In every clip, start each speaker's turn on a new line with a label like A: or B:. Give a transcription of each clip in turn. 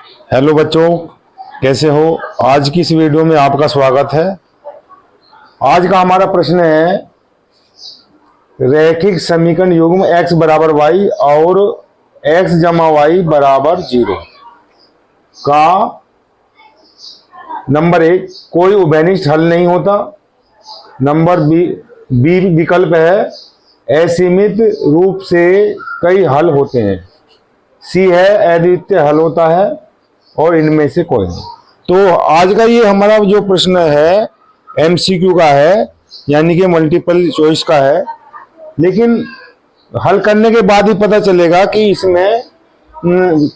A: Hello बच्चों, कैसे हो। आज की इस वीडियो में आपका स्वागत है। आज का हमारा प्रश्न है रैखिक समीकरण युग्म x बराबर y और x जमा y बराबर 0 का नंबर 1 कोई उभयनिष्ठ हल नहीं होता। नंबर बी विकल्प है असीमित रूप से कई हल होते हैं। सी है अद्वितीय हल होता है और इनमें से कोई नहीं। तो आज का ये हमारा जो प्रश्न है एमसीक्यू का है, यानी कि मल्टीपल चॉइस का है, लेकिन हल करने के बाद ही पता चलेगा कि इसमें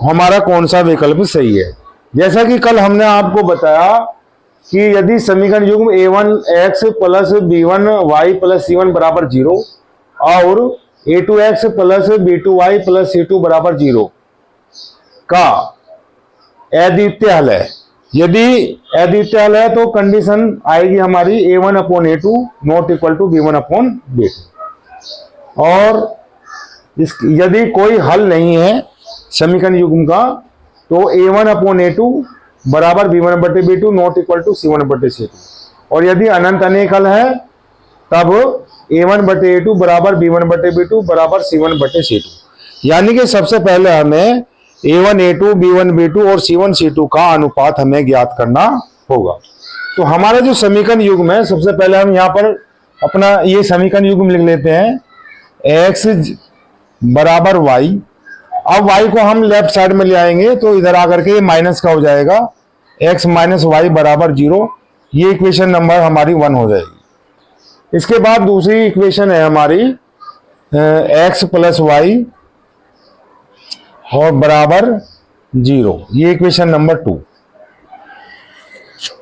A: हमारा कौन सा विकल्प सही है। जैसा कि कल हमने आपको बताया कि यदि समीकरण युग्म a1x plus b1y plus c1 बराबर 0 और a2x plus b2y plus c2 बराबर 0 का अद्वितीय हल है, यदि अद्वितीय हल है तो कंडीशन आएगी हमारी a1 upon a2 not equal to b1 upon b2। और यदि कोई हल नहीं है समीकरण युग्म का तो a1 अपॉन a2 बराबर b1 बटे b2 not equal to c1 बटे c2। और यदि अनंत अनेक हल है तब a1 बटे a2 बराबर b1 बटे b2 बराबर c1 बटे c2। यानी कि सबसे पहले हमें a1 a2 b1 b2 और c1 c2 का अनुपात हमें ज्ञात करना होगा। तो हमारा जो समीकरण युग्म है, सबसे पहले हम यहाँ पर अपना ये समीकरण युग्म लिख लेते हैं x बराबर y। अब y को हम लेफ्ट साइड में ले आएंगे तो इधर आकर के ये माइनस का हो जाएगा, x माइनस वाई बराबर 0। ये इक्वेशन नंबर हमारी 1 हो जाएगी। इसके बाद दूसरी इक्वेशन है हमारी x प्लस वाई और बराबर 0, ये इक्वेशन नंबर 2।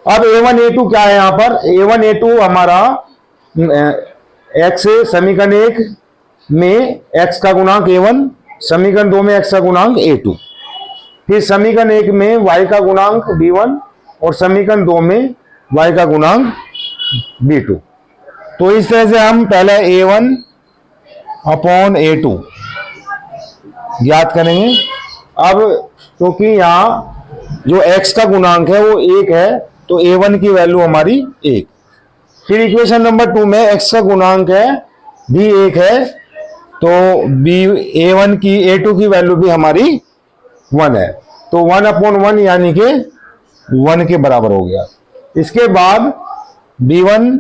A: अब a1 a2 क्या है यहाँ पर, a1 a2 हमारा x समीकरण 1 में x का गुणांक a1, समीकरण 2 में x का गुणांक a2, फिर समीकरण 1 में y का गुणांक b1 और समीकरण 2 में y का गुणांक b2। तो इस तरह से हम पहले a1 अपॉन a2 ज्ञात करेंगे। अब क्योंकि यहाँ जो x का गुणांक है वो 1 है तो a1 की वैल्यू हमारी 1। फिर इक्वेशन नंबर 2 में x का गुणांक है भी 1 है तो a1 की a2 की वैल्यू भी हमारी 1 है, तो 1 अपॉन 1 यानी कि 1 के बराबर हो गया। इसके बाद b1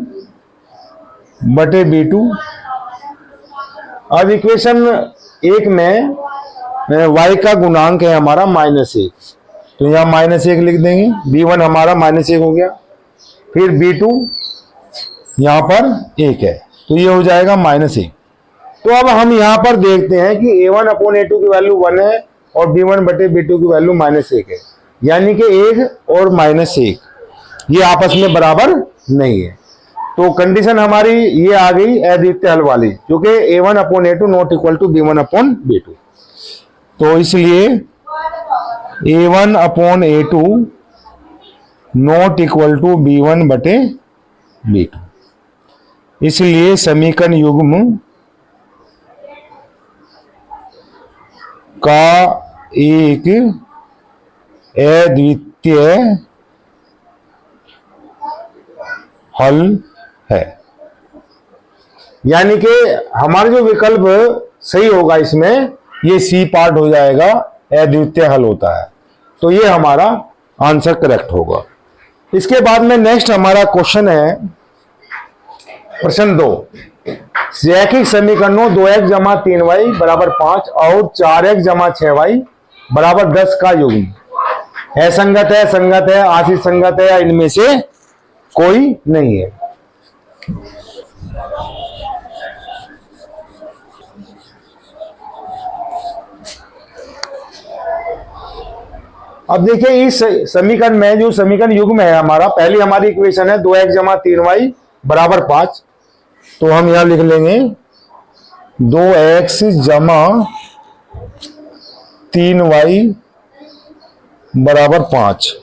A: बटे b2। अब इक्वेशन 1 में y का गुणांक है हमारा -1, तो यहां -1 लिख देंगे, b1 हमारा -1 हो गया। फिर b2 यहां पर 1 है तो ये हो जाएगा -1। तो अब हम यहां पर देखते हैं कि a1 अपॉन a2 की वैल्यू 1 है और b1 बटे b2 की वैल्यू -1 है, यानी कि 1 और -1 ये आपस में बराबर नहीं है। तो कंडीशन हमारी ये आ गई अद्वितीय हल वाली, क्योंकि a1 upon a2 not equal to b1 upon b2। तो इसलिए a1 upon a2 not equal to b1 बटे b2। इसलिए समीकरण युग्म का एक अद्वितीय हल है, यानी कि हमारा जो विकल्प सही होगा इसमें ये सी पार्ट हो जाएगा, अद्वितीय हल होता है, तो ये हमारा आंसर करेक्ट होगा। इसके बाद में नेक्स्ट हमारा क्वेश्चन है प्रश्न 2। रैखिक समीकरणों 2x जमा 3y बराबर 5 और 4x जमा 6y बराबर 10 का युग्म असंगत है, संगत है, आश्रित संगत है या इनमें से कोई नहीं है। अब देखिए इस समीकरण में जो समीकरण युग्म है हमारा, पहली हमारी इक्वेशन है 2x जमा 3y बराबर 5, तो हम यहां लिख लेंगे 2x जमा 3y बराबर 5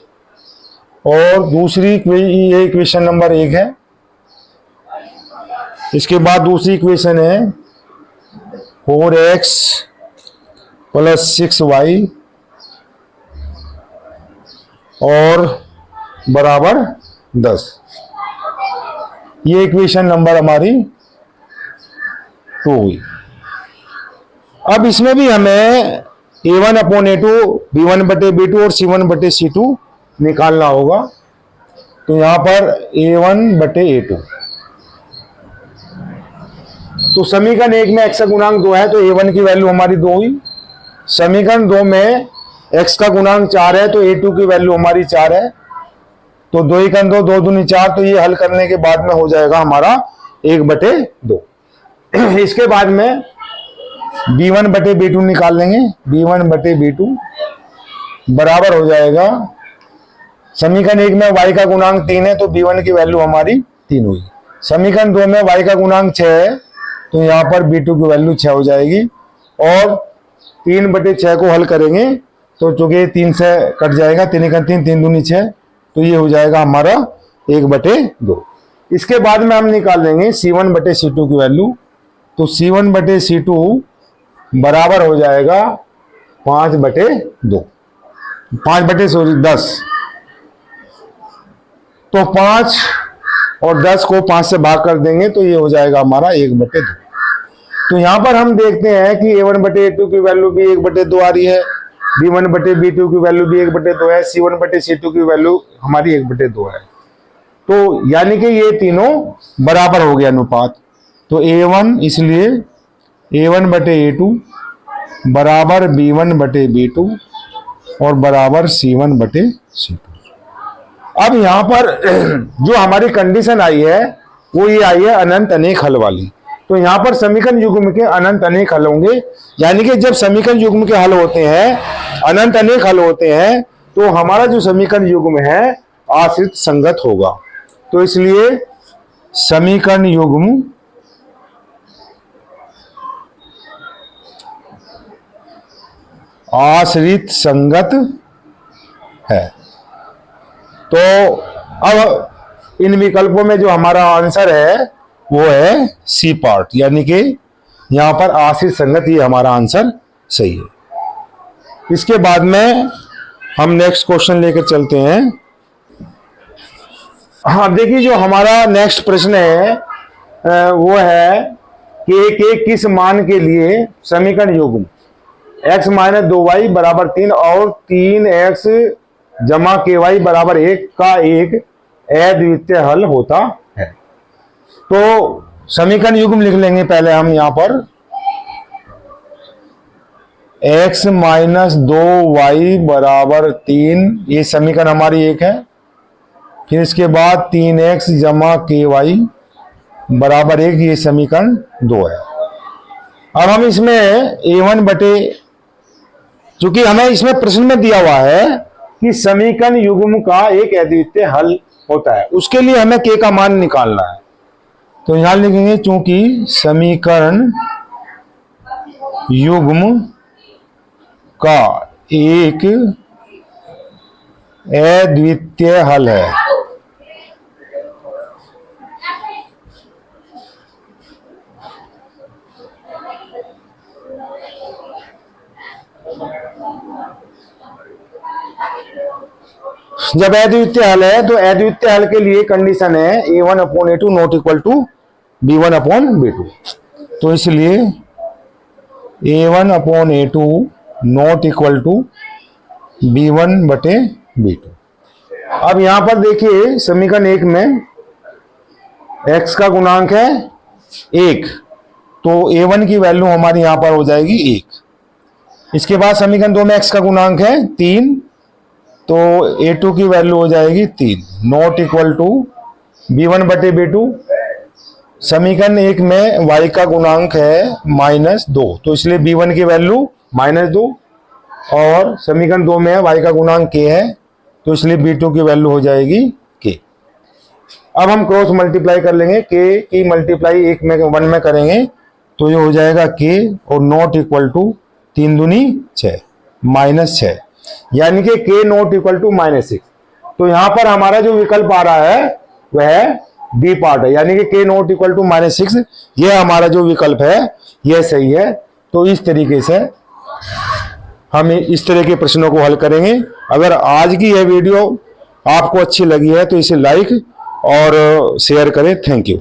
A: और दूसरी ये इक्वेशन नंबर 1 है। इसके बाद दूसरी इक्वेशन है 4x प्लस 6y और बराबर 10। ये इक्वेशन नंबर हमारी 2 हुई। अब इसमें भी हमें A1/A2 B1/B2 और C1/C2 निकालना होगा। तो यहां पर A1/A2, तो समीकरण 1 में x का गुणांक 2 है तो A1 की वैल्यू हमारी 2 हुई। समीकरण 2 में x का गुणांक 4 है तो A2 की वैल्यू हमारी 4 है। तो 2 × 2 2 दूनी 4, तो ये हल करने के बाद में हो जाएगा हमारा 1/2। इसके बाद में B1/B2 निकाल लेंगे। B1/B2 बराबर हो जाएगा, समीकरण 1 में y का गुणांक 3 है तो B1 की वैल्यू हमारी 3 हुई। समीकरण 2 में y का गुणांक 6 है तो यहाँ पर B2 की वैल्यू 6 हो जाएगी। और 3/6 को हल करेंगे तो चूंकि 3 से कट जाएगा, 3 × 3 3 दूनी 6, तो ये हो जाएगा हमारा 1/2। इसके बाद में हम निकाल लेंगे C1/C2 की वैल्यू। तो C1/C2 बराबर हो जाएगा 5/2, 5/10। तो 5 और 10 को 5 से भाग कर देंगे तो ये हो जाएगा हमारा 1/2। तो यहां पर हम देखते हैं कि A1/A2 की वैल्यू भी 1/2 आ रही है, B1/B2 की वैल्यू भी 1/2 है, C1/C2 की वैल्यू हमारी 1/2 है। तो यानी कि ये तीनों बराबर हो गया अनुपात। तो A1, इसलिए A1/A2 बराबर B1/B2 और बराबर C1/C2। अब यहां पर जो हमारी कंडीशन आई है वो ये आई है अनंत अनेक हल वाली। तो यहां पर समीकरण युग्म के अनंत अनेक हल होंगे, यानी कि जब समीकरण युग्म के हल होते हैं, अनंत अनेक हल होते हैं, तो हमारा जो समीकरण युग्म है आश्रित संगत होगा। तो इसलिए समीकरण युग्म आश्रित संगत है। तो अब इन विकल्पों में जो हमारा आंसर है वो है सी पार्ट, यानी कि यहां पर आश्रित संगत, ये हमारा आंसर सही है। इसके बाद में हम नेक्स्ट क्वेश्चन लेकर चलते हैं। हाँ, देखिए जो हमारा नेक्स्ट प्रश्न है वो है कि के किस मान के लिए समीकरण युग्म x - 2y बराबर 3 और 3x जमा ky बराबर 1 का एक अद्वितीय हल होता है। तो समीकरण युग्म लिख लेंगे पहले हम यहां पर, x - 2y बराबर 3, ये समीकरण हमारी 1 है। फिर इसके बाद 3x जमा ky बराबर 1, ये समीकरण 2 है। अब हम इसमें A1 चूंकि हमें इसमें प्रश्न में दिया हुआ है कि समीकरण युग्म का एक अद्वितीय हल होता है, उसके लिए हमें k का मान निकालना है। तो यहां लिखेंगे चूंकि समीकरण युग्म का एक अद्वितीय हल है, जब अद्वितीय हल है तो अद्वितीय हल के लिए कंडीशन है A1/A2 not equal to B1/B2। तो इसलिए A1/A2 not equal to B1/B2। अब यहां पर देखिए समीकरण 1 में x का गुणांक है 1, तो A1 की वैल्यू हमारी यहां पर हो जाएगी 1। इसके बाद समीकरण 2 में x का गुणांक है 3, तो A2 की वैल्यू हो जाएगी 3, नॉट इक्वल टू B1/B2। समीकरण 1 में y का गुणांक है -2, तो इसलिए B1 की वैल्यू -2, और समीकरण 2 में y का गुणांक k है, तो इसलिए B2 की वैल्यू हो जाएगी k। अब हम क्रॉस मल्टीप्लाई कर लेंगे, k की मल्टीप्लाई 1 में करेंगे तो ये हो जाएगा k और नॉट इक्वल टू 3 दूनी 6 -6, यानी कि k नॉट इक्वल टू -6। तो यहां पर हमारा जो विकल्प आ रहा है वह बी पार्ट है, यानी कि k नॉट इक्वल टू -6, यह हमारा जो विकल्प है यह सही है। तो इस तरीके से हम इस तरह के प्रश्नों को हल करेंगे। अगर आज की यह वीडियो आपको अच्छी लगी है तो इसे लाइक और शेयर करें। Thank you.